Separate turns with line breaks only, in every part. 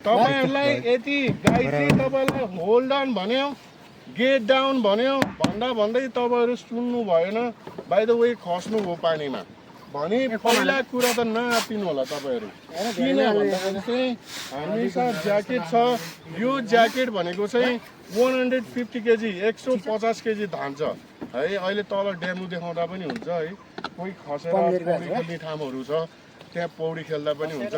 तपाईहरुलाई यति गाई चाहिँ तपाईलाई होल्ड अन भन्यो गेट डाउन भन्यो भन्दै तपाईहरु सुन्नु भएन बाइ द वे खस्नु हो पानीमा भने पहिला कुरा त नआत्तिनु होला तपाईहरु किन भन्दाखेरि चाहिँ हामीसँग ज्याकेट छ यो ज्याकेट भनेको चाहिँ 150 केजी 150 केजी धान्छ है अहिले तल डेमो देखाउँदा पनि हुन्छ है कोही खसेर पौडी खेल्ने ठाउँहरु छ त्यहाँ पौडी खेल्दा पनि हुन्छ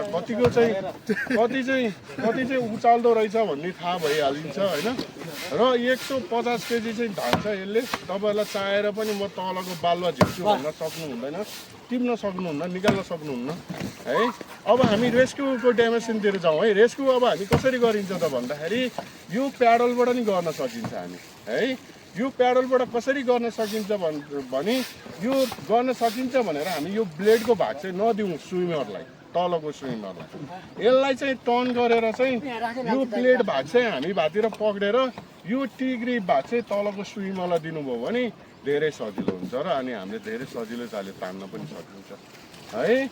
कति चाहिँ उचाल्दो रहेछ भन्ने थाहा भइहालिन्छ हैन र 150 केजी चाहिँ धान्छ यसले तपाईहरुलाई चाहेर पनि म तलको बालुवा झिक्छु भन्न सक्नु हुँदैन टिप्न सक्नुहुन्न निकाल्न सक्नुहुन्न है अब हामी रेस्क्युको डेमोन्स्ट्रेसनतिर जाउँ है रेस्क्यु अब हामी कसरी गरिन्छ त भन्दाखेरि यो प्याडलबाट नि गर्न सकिन्छ हामी है यो प्याडलबाट कसरी गर्न सकिन्छ भने यो गर्न सकिन्छ भनेर हामी यो ब्लेडको भाग चाहिँ नदिउँ स्विमरलाई तलको स्विमरलाई यसलाई चाहिँ टर्न गरेर चाहिँ यो ब्लेड भाग चाहिँ हामी भातिर पक्रेर यो टिग्री भाग चाहिँ तलको स्विमरलाई दिनुभयो भने धेरै सजिलो हुन्छ र अनि हामीले धेरै सजिलोले तान्न पनि सकिन्छ है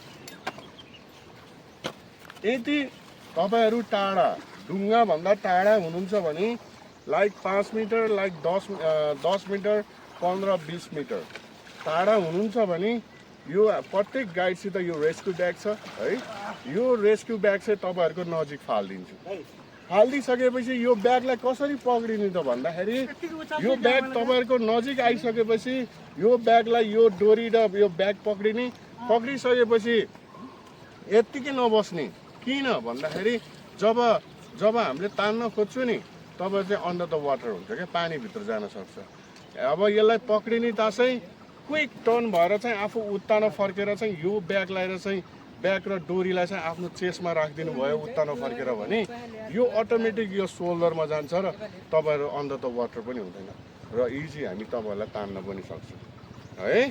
यदि तपाईहरु टाढा ढुङ्गा भन्दा टाढा हुनुहुन्छ भने like 5 metre like 10 metre 15-20 metre टाढा हुनुहुन्छ भने यो प्रत्येक गाइडसित यो रेस्क्यु ब्याग छ है यो रेस्क्यु ब्याग चाहिँ तपाईहरुको नजिक फाल्दिन्छु फालिदिसकेपछि यो ब्यागलाई कसरी पक्रिने त भन्दाखेरि यो ब्याग तपाईहरुको नजिक आइसकेपछि यो ब्यागलाई यो डोरी र यो ब्याग पक्रिसकेपछि यत्तिकै नबस्ने किन भन्दाखेरि जब हामीले तान्न खोज्छु नि तब चाहिँ अन्डर द वाटर हुन्छ क्या पानी भित्र जान सक्छ अब यसलाई पक्रिने त चाहिँ क्विक टर्न भएर चाहिँ आफू उत्तानो फर्केर चाहिँ यो ब्याग लाएर चाहिँ ब्याग र डोरीलाई चाहिँ आफ्नो चेस्टमा राखिदिनु भयो उत्तानो फर्केर भने यो अटोमेटिक यो सोल्डरमा जान्छ र तपाईहरु अन्डर द वाटर पनि हुँदैन र इजी हामी तपाईहरुलाई तान्न पनि सक्छौँ है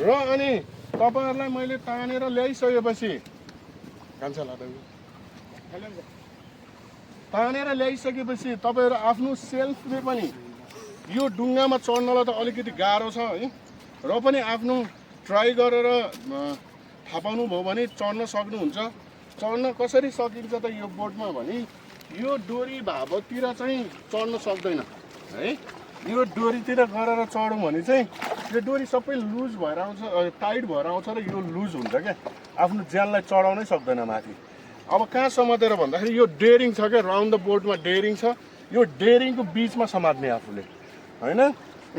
र अनि तपाईहरुलाई मैले तानेर ल्याइसकेपछि कान्छा लादा तानेर ल्याइसकेपछि तपाईहरु आफ्नो सेल्फले पनि यो ढुङ्गामा चढ्नलाई त अलिकति गाह्रो छ है र पनि आफ्नो ट्राई गरेर थाहा पाउनु भयो भने चढ्न सक्नुहुन्छ चढ्न कसरी सकिन्छ त यो बोटमा भने यो डोरी भाबतिर चाहिँ चढ्न सक्दैन है यो डोरीतिर गरेर चढौँ भने चाहिँ यो डोरी सबै लुज भएर आउँछ टाइट भएर आउँछ र यो लुज हुन्छ क्या आफ्नो ज्यानलाई चढाउनै सक्दैन माथि अब कहाँ समातेर भन्दाखेरि यो डेरिङ छ क्या राउन्ड द बोटमा डेरिङ छ यो डेरिङको बिचमा समात्ने आफूले हैन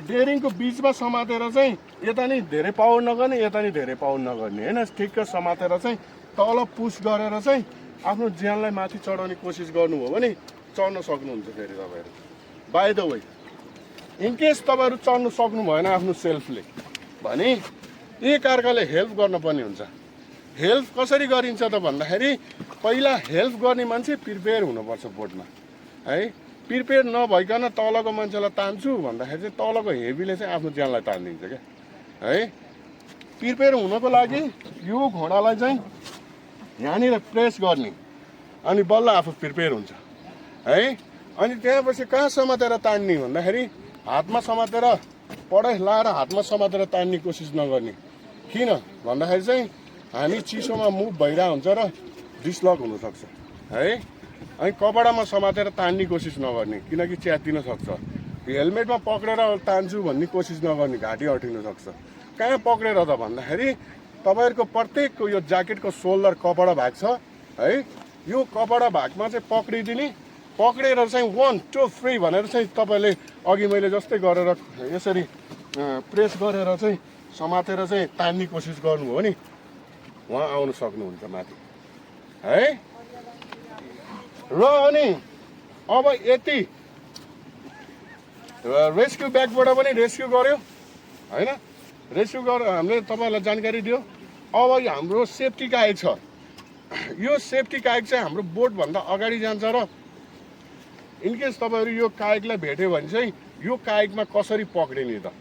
डेरिङको बिचमा समातेर चाहिँ यता नि धेरै पावर नगर्ने यता नि धेरै पावर नगर्ने हैन ठिक्क समातेर चाहिँ तल पुस गरेर चाहिँ आफ्नो ज्यानलाई माथि चढाउने कोसिस गर्नुभयो भने चढ्न सक्नुहुन्छ फेरि तपाईहरु by the way in case तपाईहरु चढ्न सक्नु भएन आफ्नो सेल्फले भने एक अर्काले हेल्प गर्न पर्ने हुन्छ हेल्प कसरी गरिन्छ त भन्दाखेरि पहिला हेल्प गर्ने मान्छे प्रिपेयर हुनुपर्छ बोटमा है प्रिपेयर नभइकन तलको मान्छेलाई तान्छु भन्दाखेरि चाहिँ तलको हेभीले चाहिँ आफ्नो ज्यानलाई तानिदिन्छ क्या है प्रिपेयर हुनको लागि यो घोडालाई चाहिँ यहाँनिर प्रेस गर्ने अनि बल्ल आफू प्रिपेयर हुन्छ है अनि त्यहाँपछि कहाँ समातेर तान्ने भन्दाखेरि हातमा समातेर पढाइ लाएर हातमा समातेर तान्ने कोसिस नगर्ने किन भन्दाखेरि चाहिँ हामी चिसोमा मुभ भइरहेको हुन्छ र डिस्लक हुनसक्छ है अनि कपडामा समातेर तान्ने कोसिस नगर्ने किनकि च्यातिन सक्छ हेलमेटमा पक्रेर तान्छु भन्ने कोसिस नगर्ने घाँटी अटिन सक्छ कहाँ पक्रेर त भन्दाखेरि तपाईहरुको प्रत्येकको यो ज्याकेटको सोल्डर कपडा भाग छ है यो कपडा भागमा चाहिँ पक्रिदिने पक्रेर चाहिँ 1 2 3 भनेर चाहिँ तपाईले अघि मैले जस्तै गरेर यसरी प्रेस गरेर चाहिँ समातेर चाहिँ तान्ने कोसिस गर्नुभयो नि वहाँ आउन सक्नुहुन्छ माथि है र अनि अब यति रेस्क्यु ब्यागबाट पनि रेस्क्यु गर्यो हैन रेस्क्यु गरेर हामीले तपाईहरुलाई जानकारी दियो अब हाम्रो सेफ्टी काइक छ यो सेफ्टी काइक चाहिँ हाम्रो बोट भन्दा अगाडि जान्छ र इनकेस तपाईहरु यो काइकलाई भेट्यो भने चाहिँ यो काइकमा कसरी पक्रिने त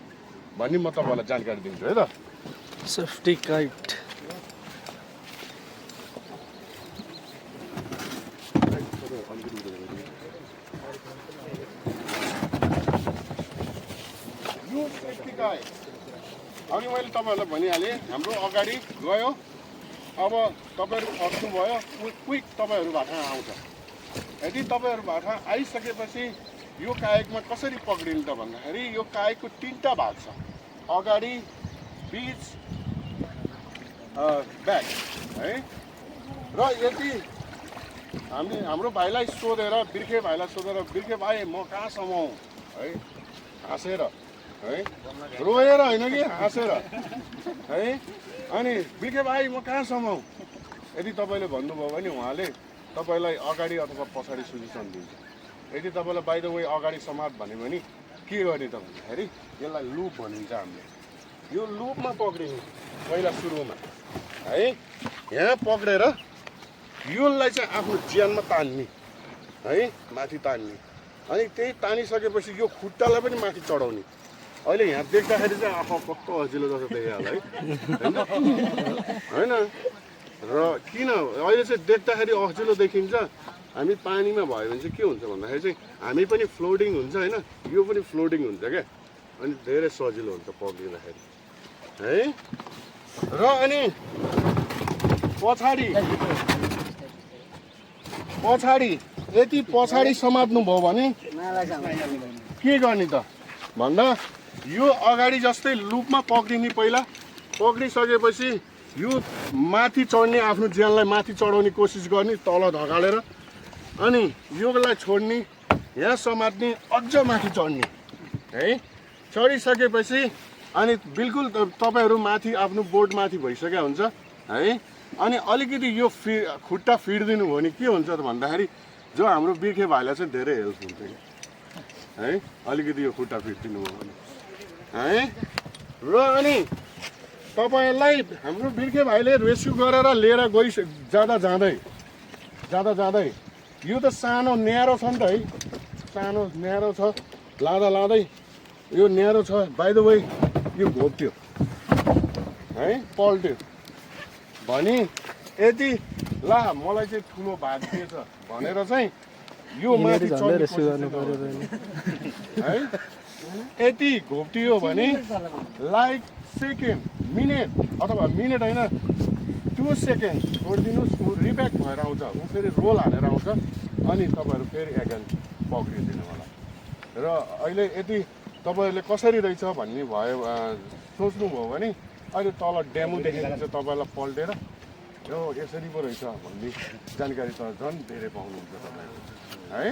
भन्ने म तपाईहरुलाई जानकारी दिन्छु है त
सेफ्टी काइट
यो सेफ्टी काइक अघि मैले तपाईहरुलाई भनिहालेँ हाम्रो अगाडि गयो अब तपाईँहरू खस्नुभयो क्विक तपाईँहरूबाट आउँछ। यदि तपाईँहरूबाट आइसकेपछि यो कायकमा कसरी पक्रिन्छ भन्दाखेरि यो कायकको 3टा भाग छ, अगाडि, बिच, ब्याक है। र यदि हाम्रो भाइलाई सोधेर, बिर्खे भाइलाई सोधेर, बिर्खे भाइ म कहाँसम्म हौ है, हाँसेर है, रोएर होइन कि हाँसेर है, अनि बिर्खे भाइ म कहाँसम्म हौ, यदि तपाईँले भन्नुभयो भने उहाँले तपाईँलाई अगाडि अथवा पछाडि सजेसन दिन्छ। यदि तपाईँलाई बाइ द वे अगाडि समात भन्यो भने के गर्ने त भन्दाखेरि यसलाई लुप भनिन्छ हामीले। यो लुपमा पक्रिने पहिला सुरुमा है, यहाँ पक्रेर यसलाई चाहिँ आफ्नो ज्यानमा तान्ने है, माथि तान्ने, अनि त्यही तानिसकेपछि यो खुट्टालाई पनि माथि चढाउने। अहिले यहाँ देख्दाखेरि चाहिँ आफू कस्तो अजिलो जस्तो देखिहाल्छ है, होइन? र किन अहिले चाहिँ देख्दाखेरि अजिलो देखिन्छ, हामी पानीमा भयो भने चाहिँ के हुन्छ भन्दाखेरि चाहिँ हामी पनि फ्लोटिङ हुन्छ होइन, यो पनि फ्लोटिङ हुन्छ क्या, अनि धेरै सजिलो हुन्छ पक्रिँदाखेरि है। र अनि पछाडि यति पछाडि समात्नुभयो भने के गर्ने त भन्दा यो अगाडि जस्तै लुपमा पक्रिने, पहिला पक्रिसकेपछि यो माथि चढ्ने, आफ्नो ज्यानलाई माथि चढाउने कोसिस गर्ने तल धगालेर, अनि योलाई छोड्ने, यहाँ समात्ने, अझ माथि चढ्ने है। चढिसकेपछि अनि बिल्कुल तपाईँहरू माथि आफ्नो बोर्ड माथि भइसकेको हुन्छ है। अनि अलिकति यो खुट्टा फिर्दिनु हो भने के हुन्छ त भन्दाखेरि जो हाम्रो बिर्खे भाइलाई चाहिँ धेरै हेल्प हुन्छ है, अलिकति यो खुट्टा फिर्दिनु हो भने है। र अनि तपाईँलाई हाम्रो बिर्खे भाइले रेस्क्यु गरेर लिएर जाँदै यो त सानो न्यारो छ नि त है, सानो न्यारो छ, लाँदै यो न्यारो छ, बाइ द वे यो घोप्ट्यो है, पल्ट्यो भने यदि ला मलाई चाहिँ ठुलो भाग दिएछ भनेर चाहिँ यो माथि चढ्ने है। यति घोप्टियो भने लाइक सेकेन्ड, मिनेट अथवा मिनेट होइन 2 सेकेन्ड छोडिदिनुहोस्, ऊ रिब्याक भएर आउँछ, ऊ फेरि रोल हानेर आउँछ, अनि तपाईँहरू फेरि एगेन पक्रिदिनु होला। र अहिले यदि तपाईँहरूले कसरी रहेछ भन्ने भयो सोच्नुभयो भने अहिले तल डेमो देखेर चाहिँ तपाईँलाई पल्टेर यो यसरी पो रहेछ भन्ने जानकारी त झन् धेरै पाउनुहुन्छ तपाईँहरू है।